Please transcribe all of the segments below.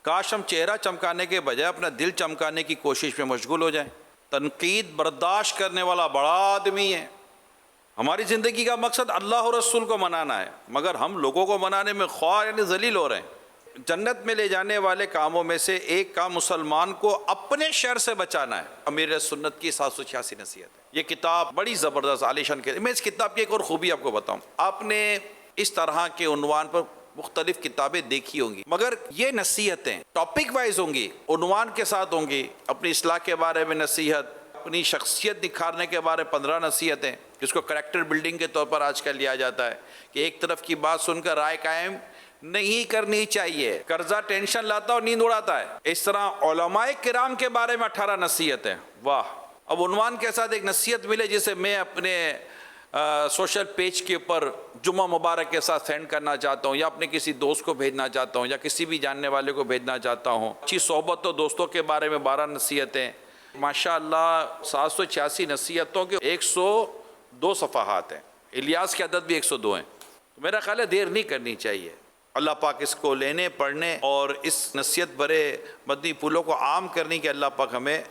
کاش ہم چہرہ چمکانے کے بجائے اپنا دل چمکانے کی کوشش میں مشغول ہو جائیں۔ تنقید برداشت کرنے والا بڑا آدمی ہے۔ ہماری زندگی کا مقصد اللہ اور رسول کو منانا ہے، مگر ہم لوگوں کو منانے میں خواہ یعنی ذلیل ہو رہے ہیں۔ جنت میں لے جانے والے کاموں میں سے ایک کام مسلمان کو اپنے شر سے بچانا ہے۔ امیر سنت کی 786 نصیحت ہے۔ یہ کتاب بڑی زبردست عالیشان ہے۔ میں اس کتاب کی ایک اور خوبی آپ کو بتاؤں، آپ نے اس طرح کے عنوان پر مختلف کتابیں دیکھی ہوں گی، مگر یہ نصیحتیں ٹاپک وائز ہوں گی، عنوان کے ساتھ ہوں گی۔ اپنی اصلاح کے بارے میں نصیحت، اپنی شخصیت نکھارنے کے بارے 15 نصیحتیں، جس کو کریکٹر بلڈنگ کے طور پر آج کل لیا جاتا ہے کہ ایک طرف کی بات سن کر رائے قائم نہیں کرنی چاہیے۔ قرضہ ٹینشن لاتا اور نیند اڑاتا ہے۔ اس طرح علماء کرام کے بارے میں 18 نصیحتیں۔ واہ! اب عنوان کے ساتھ ایک نصیحت ملے جسے میں اپنے سوشل پیج کے اوپر جمعہ مبارک کے ساتھ سینڈ کرنا چاہتا ہوں، یا اپنے کسی دوست کو بھیجنا چاہتا ہوں، یا کسی بھی جاننے والے کو بھیجنا چاہتا ہوں۔ اچھی صحبت و دوستوں کے بارے میں 12 نصیحتیں۔ ماشاءاللہ 786 نصیحتوں کے 102 صفحات ہیں۔ الیاس کے عدد بھی 102 ہیں۔ میرا خیال ہے دیر نہیں کرنی چاہیے۔ اللہ پاک اس کو لینے، پڑھنے اور اس نصیحت بھرے مدنی پھولوں کو عام کرنے کی اللہ پاک ہمیں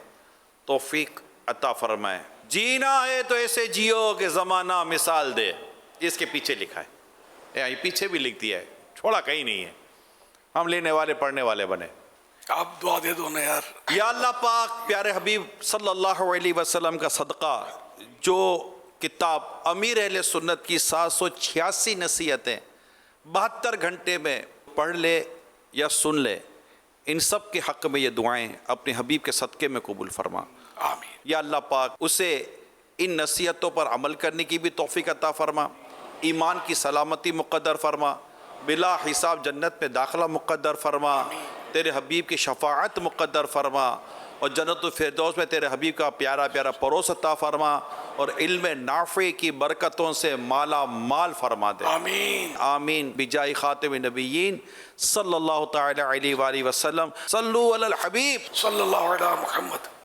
توفیق عطا فرمائے۔ جینا ہے تو ایسے جیو کہ زمانہ مثال دے، اس کے پیچھے لکھا ہے، یہ پیچھے بھی لکھ دیا ہے، چھوڑا کہیں نہیں ہے۔ ہم لینے والے پڑھنے والے بنے۔ آپ دعا دے دو نا یار۔ یا اللہ پاک پیارے حبیب صلی اللہ علیہ وسلم کا صدقہ، جو کتاب امیر اہل سنت کی 786 نصیحتیں 72 گھنٹے میں پڑھ لے یا سن لے، ان سب کے حق میں یہ دعائیں اپنے حبیب کے صدقے میں قبول فرما۔ آمین۔ یا اللہ پاک اسے ان نصیحتوں پر عمل کرنے کی بھی توفیق عطا فرما، ایمان کی سلامتی مقدر فرما، بلا حساب جنت میں داخلہ مقدر فرما، تیرے حبیب کی شفاعت مقدر فرما، اور جنت الفردوس میں تیرے حبیب کا پیارا پیارا پڑوس عطا فرما، اور علم نافع کی برکتوں سے مالا مال فرما دے۔ آمین۔ آمین بجائے خاتم النبیین صلی اللہ تعالی علیہ وآلہ وسلم۔ صلو علی الحبیب صلی اللہ علیہ محمد۔